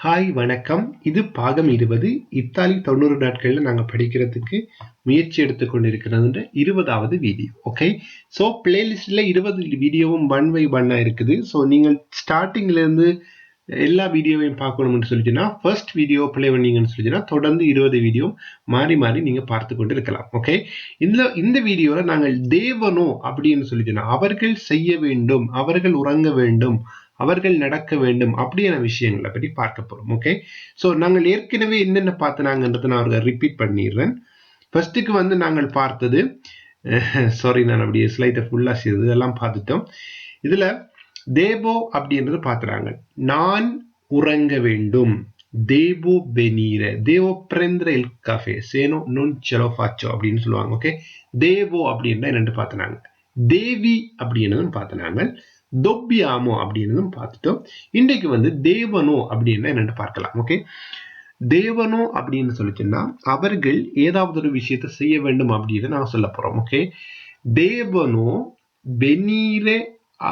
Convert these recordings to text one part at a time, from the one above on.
Hi வணக்கம். இது பாகம் 20. இத்தாலி 90 நாட்கள்ல நாங்க படிக்கிறதுக்கு முயற்சி எடுத்துக்கொண்டிருக்கிறதுன்ற 20வது வீடியோ. ஓகே, ஸோ பிளேலிஸ்ட்ல 20 வீடியோவும் 1 by 1 இருக்குது. ஸோ நீங்கள் ஸ்டார்டிங்ல இருந்து எல்லா வீடியோவையும் பார்க்கணும்னு சொல்லிச்சுன்னா ஃபர்ஸ்ட் வீடியோ பிளே பண்ணீங்கன்னு சொல்லிச்சுன்னா தொடர்ந்து 20 வீடியோ மாறி மாறி நீங்க பார்த்து கொண்டு இருக்கலாம். ஓகே, இந்த வீடியோல நாங்கள் தேவனோ அப்படின்னு சொல்லிச்சுன்னா அவர்கள் செய்ய வேண்டும், அவர்கள் உறங்க வேண்டும், அவர்கள் நடக்க வேண்டும் அப்படியான விஷயங்களை பற்றி பார்க்க போறோம். ஓகே, ஸோ நாங்கள் ஏற்கனவே என்னென்ன பார்த்தாங்கன்றதை நான் அவர்கள் ரிப்பீட் பண்ணிடுறேன். ஃபர்ஸ்ட்டுக்கு வந்து நாங்கள் பார்த்தது சாரி, நான் அப்படியே ஸ்லைட்டை ஃபுல்லாக செய்தது இதெல்லாம் பார்த்துட்டோம். இதுல தேவோ அப்படின்றது பார்த்துறாங்க. நான் உறங்க வேண்டும், தேவோ பெனீர, தேவோ பிரேந்திர இல் கஃபே சேனோ நுன் செலோ ஃபாச்சோ அப்படின்னு சொல்லுவாங்க. ஓகே, தேவோ அப்படின்னா என்னென்னு பார்த்துனாங்க. தேவி அப்படின்னதும் பார்த்துனாங்க. தொப்பியாமோ அப்படின்னதும் பார்த்துட்டோம். இன்றைக்கு வந்து தேவனோ அப்படின்னா என்னென்னு பார்க்கலாம். ஓகே, தேவனோ அப்படின்னு சொல்லிச்சுன்னா அவர்கள் ஏதாவது ஒரு விஷயத்தை செய்ய வேண்டும் அப்படின்னு நான் சொல்ல போறோம். ஓகே, தேவனோ வெனீரே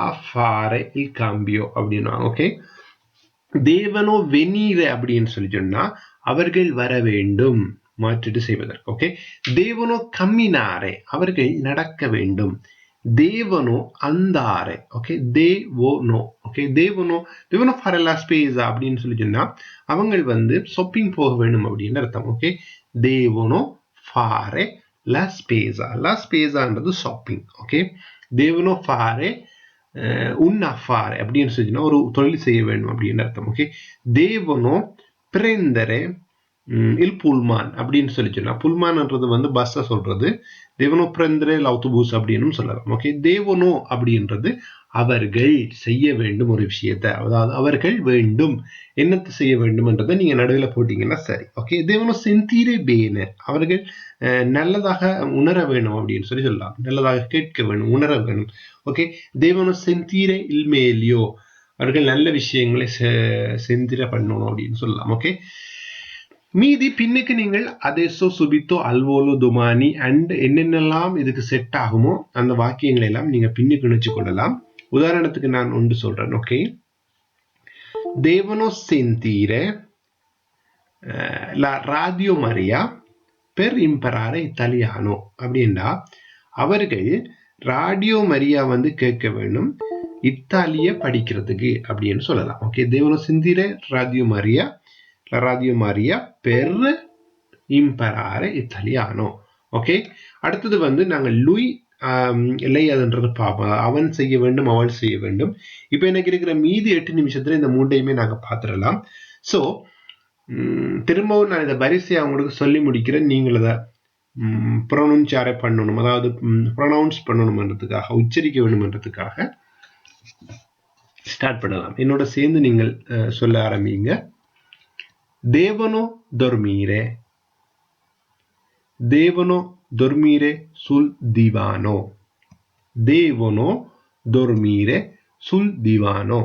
ஆஃபாரே இல் காம்பியோ அப்படின்னா, ஓகே, தேவனோ வெனீரே அப்படின்னு சொல்லி சொன்னா அவர்கள் வர வேண்டும் மாற்றிட்டு செய்வதற்கு. ஓகே, தேவனோ கம்மினாரே அவர்கள் நடக்க வேண்டும், தேவனோ அந்தாரே, ஓகே, தேவோனோ, ஓகே, தேவனோ தேவனோ ஃபார் லா ஸ்பேஸா அப்படின்னு சொல்லி சொன்னா அவங்க வந்து ஷாப்பிங் போக வேண்டும் அப்படின்னு அர்த்தம். ஓகே, தேவனோ ஃபாரே லா ஸ்பேஸா, லா ஸ்பேஸான்றது ஷாப்பிங். ஓகே, தேவனோ ஃபாரே உன் அஃபாரே அப்படின்னு சொல்லிச்சுன்னா ஒரு தொழில் செய்ய வேண்டும் அப்படின்னு அர்த்தம். ஓகே, தேவனோ பிரேந்தரே இல் புல்மான் அப்படின்னு சொல்லிச்சுன்னா புல்மான்ன்றது வந்து பஸ்ஸை சொல்றது, தேவனோ பிரேந்தரே அவுட்டோபூஸ் அப்படின்னு சொல்லலாம். ஓகே, தேவனோ அப்படின்றது அவர்கள் செய்ய வேண்டும் ஒரு விஷயத்தை, அதாவது அவர்கள் வேண்டும் என்னத்தை செய்ய வேண்டும் என்றதை நீங்க நடுவில் போட்டீங்கன்னா சரி. ஓகே, தேவனோ செந்தீரே பேன அவர்கள் நல்லதாக உணர வேணும் அப்படின்னு சொல்லலாம், நல்லதாக கேட்க வேணும், உணர வேணும். ஓகே, தேவனோ செந்தீரே இல்மேலியோ அவர்கள் நல்ல விஷயங்களை செந்திர பண்ணணும் அப்படின்னு சொல்லலாம். ஓகே, மீதி பின்னுக்கு நீங்கள் அதேசோ சுபித்தோ அல்வோலோ துமானி அண்ட் என்னென்னலாம் இதுக்கு செட் ஆகுமோ அந்த வாக்கியங்களை எல்லாம் நீங்க பின்னுக்கு நினைச்சு கொள்ளலாம். உதாரணத்துக்கு நான் ஒன்று சொல்றேன். ஓகே, தேவனோ செந்தீரே லா ராடியோ மரியா பெர் இம்பராரே இத்தாலியானோ அப்படின்னா அவர்கள் ராடியோ மரியா வந்து கேட்க வேண்டும் இத்தாலிய படிக்கிறதுக்கு அப்படின்னு சொல்லலாம். ஓகே, தேவனோ செந்தீரே Radio Maria Radio Maria per imparare italiano. Okay, அடுத்தது வந்து நாங்கள் லூய் இல்லையாதுன்றது பார்ப்போம். அவன் செய்ய வேண்டும், அவள் செய்ய வேண்டும். இப்போ எனக்கு இருக்கிற மீதி 8 நிமிஷத்துல இந்த மூண்டையுமே நாங்க பார்த்துடலாம். ஸோ திரும்பவும் நான் இதை வரிசையாக உங்களுக்கு சொல்லி முடிக்கிறேன். நீங்கள் அதை ப்ரொனவுன்ஸ் பண்ணணும், அதாவது ப்ரொனவுன்ஸ் பண்ணணும்ன்றதுக்காக, உச்சரிக்க வேண்டும்ன்றதுக்காக ஸ்டார்ட் பண்ணலாம். என்னோட சேர்ந்து நீங்கள் சொல்ல ஆரம்பிங்க. Devono dormire, devono dormire sul divano, devono dormire sul divano,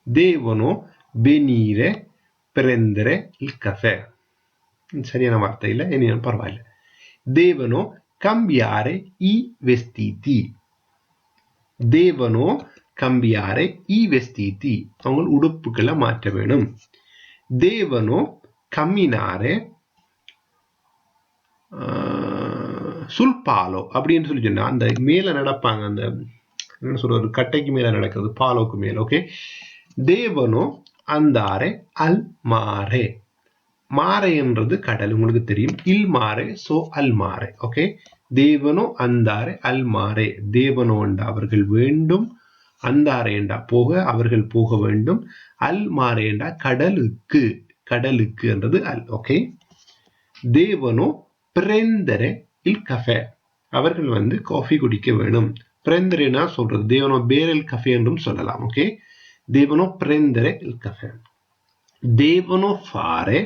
devono venire prendere il caffè. சரியான வார்த்தை இல்லை, என்ன பரவாயில்ல. devono cambiare i vestiti, devono cambiare i vestiti அவங்க உடுப்புகளை மாற்ற வேணும். தேவனோ கம்மினாரே சுல்பாலோ அப்படின்னு சொல்லி சொன்னா அந்த மேல நடப்பாங்க, அந்த என்ன சொல்ற ஒரு கட்டைக்கு மேல நடக்கிறது, பாலோக்கு மேல. ஓகே, தேவனோ அந்தாரே அல் மாரே, மாறைன்றது கடல் உங்களுக்கு தெரியும், இல் மாரே சோ அல் மாரே. ஓகே, தேவனோ அந்தாரே அல் மாரே, தேவனோ அவர்கள் வேண்டும், அந்தாரேண்டா போக அவர்கள் போக வேண்டும், அல் மாரேண்டா கடலுக்கு, கடலுக்கு என்றது அல். ஓகே, தேவனோ பிரேந்தரே இல் கஃபே அவர்கள் வந்து காஃபி குடிக்க வேணும். பிரேந்தரேனா சொல்றது தேவனோ பேரல் கஃபே என்றும் சொல்லலாம். ஓகே, தேவனோ பிரேந்தரே இல் கஃபே. தேவனோ ஃபாரே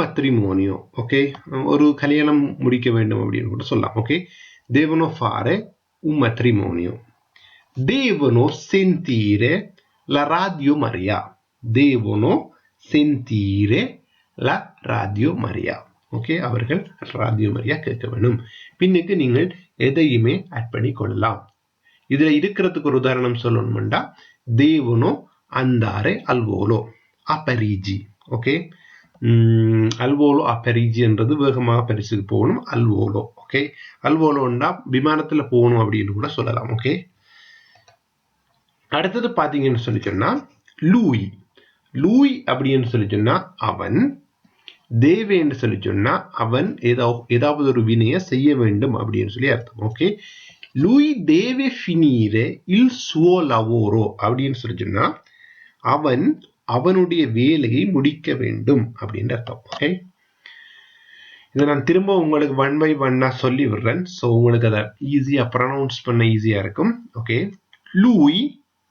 மட்ரிமோனியோ, ஓகே, ஒரு கல்யாணம் முடிக்க வேண்டும் அப்படின்னு கூட சொல்லலாம். ஓகே, தேவனோ ஃபாரே மட்ரிமோனியோ. Devono sentire la Radio Maria, devono sentire la Radio Maria. Okay, அவர்கள் ராடியோ மரியா கேட்க வேண்டும். பின்னுக்கு நீங்கள் எதையுமே ஆட் பண்ணி கொள்ளலாம். இதுல இருக்கிறதுக்கு ஒரு உதாரணம் சொல்லணும்டா, தேவனோ andare al volo a Parigi. Okay, அல்வோலோ a Parigi என்றது வேகமாக பரிசுக்கு போகணும், அல்வோலோ. ஓகே, அல்வோலோன்னா விமானத்தில் போகணும் அப்படின்னு கூட சொல்லலாம். ஓகே, அடுத்தது பார்த்தீங்கன்னு சொல்லி சொன்னா லூயி. லூயி அப்படின்னு சொல்லி சொன்னா அவன், தேவே என்று சொல்லி சொன்னா அவன் ஏதாவது ஒரு வினையை செய்ய வேண்டும் அப்படின்னு சொல்லி அர்த்தம். ஓகே, லூயி தேவே ஃபினீரே இல் சுவோ லவோரோ அப்படின்னு சொல்லி சொன்னா அவன் அவனுடைய வேலையை முடிக்க வேண்டும் அப்படின்னு அர்த்தம். ஓகே, இதை நான் திரும்ப உங்களுக்கு 1 by 1 சொல்லி விடுறேன். ஸோ உங்களுக்கு அதை ஈஸியா ப்ரொனவுன்ஸ் பண்ண ஈஸியா இருக்கும். ஓகே, லூயி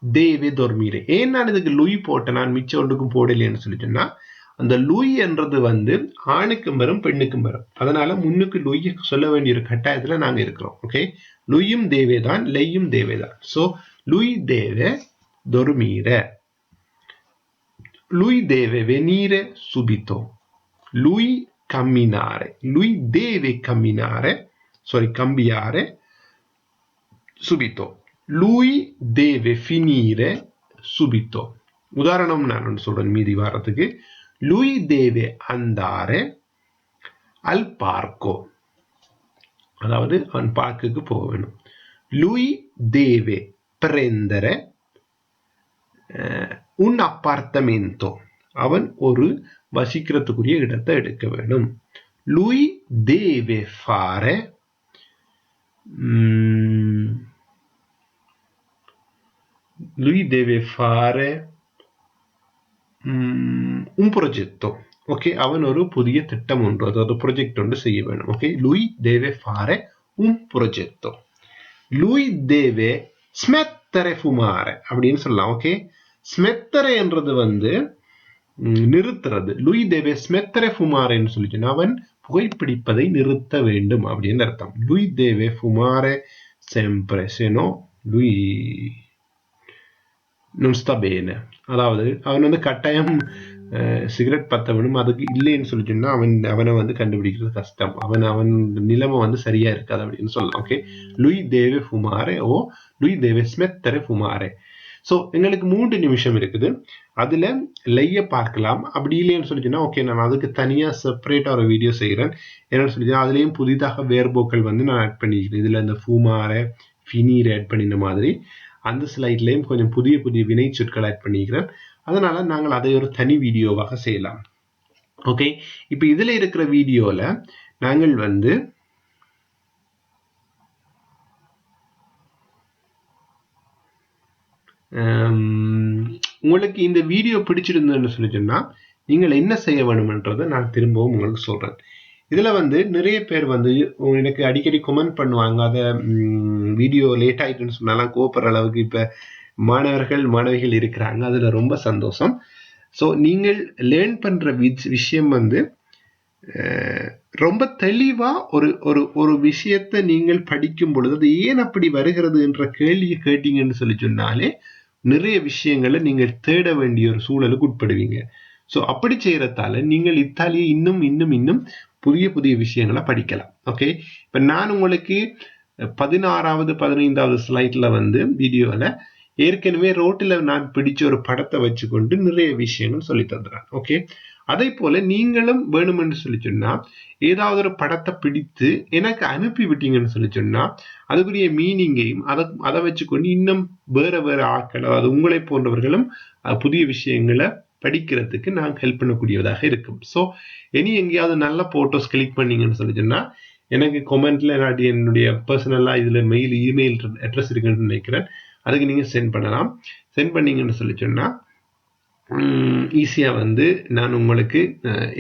தேவே dormire. ஏன் நான் இதுக்கு லூயி போட்டேன், நான் மிச்ச ஒன்றுக்கும் போடலைன்னு சொல்லிட்டேன்னா அந்த லூயி என்றது வந்து ஆணுக்கும் வரும் பெண்ணுக்கும் வரும். அதனால முன்னுக்கு லூயி சொல்ல வேண்டிய ஒரு கட்டாயத்துல நாங்க இருக்கிறோம். ஓகே, லூயும் தேவே தான், லெய்யும் தேவே தான். ஸோ லூயி தேவே dormire. Lui deve venire subito. Lui camminare. Lui deve camminare. Cambiare subito. Lui deve finire subito. உதாரணம் நான் சொல்றேன் மீதி வாரத்துக்கு. Lui deve andare al parco. அதாவது அவன் பார்க்குக்கு போக வேணும். Lui deve prendere un appartamento. அவன் ஒரு வசிக்கிறதுக்குரிய இடத்தை எடுக்க வேண்டும். Lui deve fare un progetto. Okay, அவன் ஒரு புதிய திட்டம் ஒன்று, அதாவது ப்ரொஜெக்ட் ஒன்று செய்ய வேண்டும். Okay, lui deve fare un progetto. Lui deve smettere fumare அப்படின்னு சொல்லலாம். ஓகே, ஸ்மெத்தரை என்றது வந்து நிறுத்துறது. லூயி தேவே ஸ்மெத்தரை ஃபுமாரேன்னு சொல்லிட்டு அவன் புகைப்பிடிப்பதை நிறுத்த வேண்டும் அப்படின்னு அர்த்தம். லூயி தேவே ஃபுமாரே செம்பரே steno Louis non sta bene. அதாவது அவன் வந்து கட்டாயம் சிகரெட் பத்த வேணும், அதுக்கு இல்லைன்னு சொல்லிட்டோம்னா அவனை வந்து கண்டுபிடிக்கிறது கஷ்டம், அவன் நிலைமை வந்து சரியா இருக்காது அப்படின்னு சொல்லலாம். ஓகே, லூயி தேவே ஃபுமாரே ஓ லூயி தேவே ஸ்மெத்தரை ஃபுமாரே. ஸோ எங்களுக்கு 3 நிமிஷம் இருக்குது, அதுல லைய பார்க்கலாம். அப்படி இல்லைன்னு சொல்லிச்சுன்னா ஓகே, நான் அதுக்கு தனியா செப்பரேட்டா ஒரு வீடியோ செய்யறேன். என்னன்னு சொல்லிச்சுன்னா அதுலயும் புதிதாக வேர்போக்கள் வந்து நான் ஆட் பண்ணிக்கிறேன். இதுல இந்த ஃபூமாரை ஃபினீர் ஆட் பண்ணின மாதிரி அந்த ஸ்லைட்லயும் கொஞ்சம் புதிய புதிய வினை சொற்கள் ஆட் பண்ணிக்கிறேன். அதனால நாங்கள் அதை ஒரு தனி வீடியோவாக செய்யலாம். ஓகே, இப்போ இதுல இருக்கிற வீடியோல நாங்கள் வந்து உங்களுக்கு இந்த வீடியோ பிடிச்சிருந்ததுன்னு சொல்லி சொன்னா நீங்கள் என்ன செய்ய வேணும்ன்றதை நான் திரும்பவும் உங்களுக்கு சொல்றேன். இதுல வந்து நிறைய பேர் வந்து எனக்கு அடிக்கடி கமெண்ட் பண்ணுவாங்க, அதை வீடியோ லேட் ஆயிட்டுன்னு சொன்னாலாம் கோபப்படுற அளவுக்கு இப்ப மாணவிகள் இருக்கிறாங்க. அதுல ரொம்ப சந்தோஷம். ஸோ நீங்கள் லேர்ன் பண்ற விஷயம் வந்து ரொம்ப தெளிவா ஒரு விஷயத்தை நீங்கள் படிக்கும் பொழுது அது ஏன் அப்படி வருகிறது என்ற கேள்வியை கேட்டீங்கன்னு சொல்லி சொன்னாலே நிறைய விஷயங்களை நீங்கள் தேட வேண்டிய ஒரு சூழலுக்கு உட்படுவீங்க. ஸோ அப்படி செய்யறதால நீங்கள் இத்தாலியை இன்னும் புதிய புதிய விஷயங்களை படிக்கலாம். ஓகே, இப்ப நான் உங்களுக்கு 16வது 15வது ஸ்லைட்ல வந்து வீடியோல ஏற்கனவே ரோட்டில் நான் பிடிச்ச ஒரு படத்தை வச்சுக்கொண்டு நிறைய விஷயங்கள் சொல்லி தந்துறேன். ஓகே, அதே போல நீங்களும் வேணும்னு சொல்லி சொன்னா ஏதாவது ஒரு படத்தை பிடித்து எனக்கு அனுப்பி விட்டீங்கன்னு சொல்லி சொன்னா அதுக்குரிய மீனிங்கையும் அதை வச்சுக்கொண்டு இன்னும் வேற ஆட்கள், அதாவது உங்களை போன்றவர்களும் புதிய விஷயங்களை படிக்கிறதுக்கு நான் ஹெல்ப் பண்ணக்கூடியதாக இருக்கும். ஸோ இனி எங்கேயாவது நல்ல போட்டோஸ் கிளிக் பண்ணீங்கன்னு சொல்லி சொன்னா எனக்கு கமெண்ட்ல இல்லாட்டி என்னுடைய பர்சனலா இதுல இமெயில் அட்ரஸ் இருக்குன்னு நினைக்கிறேன், அதுக்கு நீங்க சென்ட் பண்ணலாம். சென்ட் பண்ணீங்கன்னு சொல்லி சொன்னா ஈஸியா வந்து நான் உங்களுக்கு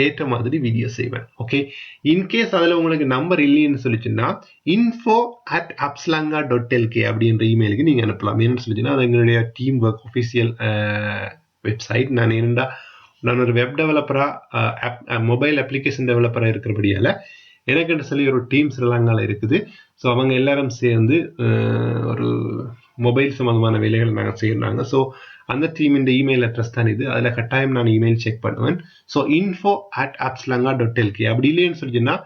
ஏற்ற மாதிரி வீடியோ செய்வேன். ஓகே, இன்கேஸ் அதுல உங்களுக்கு நம்பர் இல்லைன்னு சொல்லிச்சுன்னா info@apslanga.lk அப்படின்ற இமெயிலுக்கு நீங்க அனுப்பலாம். என்னன்னு சொல்லிச்சுன்னா அது எங்களுடைய டீம் ஒர்க் ஒஃபிஷியல் வெப்சைட். நான் ஒரு வெப் டெவலப்பரா மொபைல் அப்ளிகேஷன் டெவலப்பரா இருக்கிறபடியால எனக்குன்னு சொல்லி ஒரு டீம் ஸ்ரீலங்கால இருக்குது. ஸோ அவங்க எல்லாரும் சேர்ந்து ஒரு மொபைல் சம்பந்தமான வேலைகளை நாங்கள் செய்யறாங்க. ஸோ அந்த டீமின் இமெயில் அட்ரஸ் தான் இது. அதில் கட்டாயம் நான் இமெயில் செக் பண்ணுவேன். ஸோ info@apslanga.lk அப்படி இல்லைன்னு சொல்லிச்சுன்னா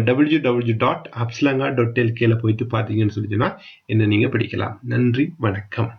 www.apslanga.lk போயிட்டு பார்த்தீங்கன்னு சொல்லிச்சுன்னா என்ன நீங்க படிக்கலாம். நன்றி, வணக்கம்.